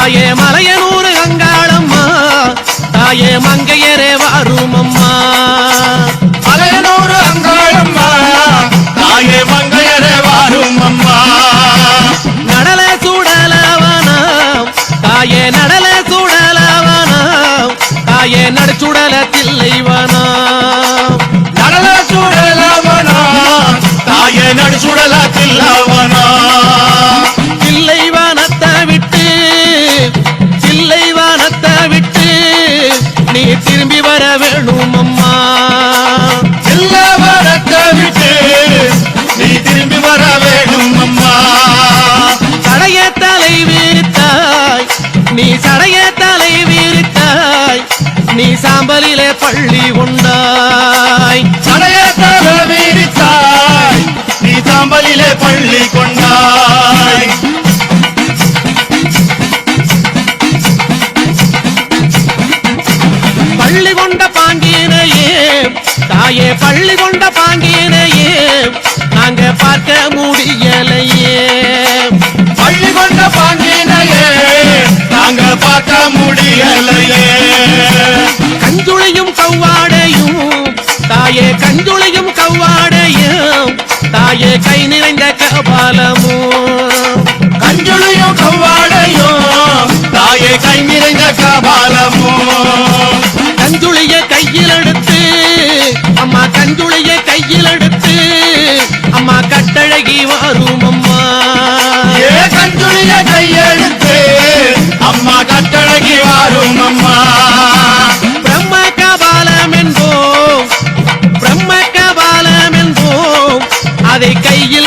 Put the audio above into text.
தாயே மலையனூர் அங்காளம்மா தாயே மங்கையரே வாரும் அம்மா மலையனூர் அங்காளம்மா தாயே மங்கையரே வாரும் அம்மா நடல சுடலவனம் தாயே நடல சுடலவனம் தாயே நடுச்சுடல தில்லைவனம் நடல சுடலவனம் தாயே நடுச்சுடல தில்லைவனம் தில்லைவனத்தை விட்டு நீ திரும்பி வர வேணும் அம்மா தில்லைவனத்தை விட்டு நீ திரும்பி வர வேணும் அம்மா சடைய தலை விரித்தாய் நீ சடைய தலை விரித்தாய் நீ சாம்பலிலே பள்ளி கொண்டாய் சடைய தலை விரித்தாய் நீ சாம்பலிலே பள்ளி கொண்டாய் பள்ளி கொண்ட பாங்கினையே தாயே பள்ளி கொண்ட பாங்கினையே நாங்க பார்க்க முடியலையே பள்ளி கொண்ட பாங்கினையே நாங்க பார்க்க முடியலையே கஞ்சுளையும் கவ்வாடையும் தாயே கஞ்சுளையும் கவ்வாடையும் தாயே கை நிறைந்த கபாலமும் கஞ்சுளையும் கவ்வாடையும் தாயே கை நிறைந்த கபாலமும் கஞ்சுளிய கையில் எடுத்து அம்மா கஞ்சுளிய கையில் எடுத்து அம்மா கட்டழகி வரும் அம்மா ஏ கஞ்சுளிய கையெடுத்து அம்மா கட்டழகி வரும் அம்மா பிரம்ம கபாலம் என்போம் அதை கையில்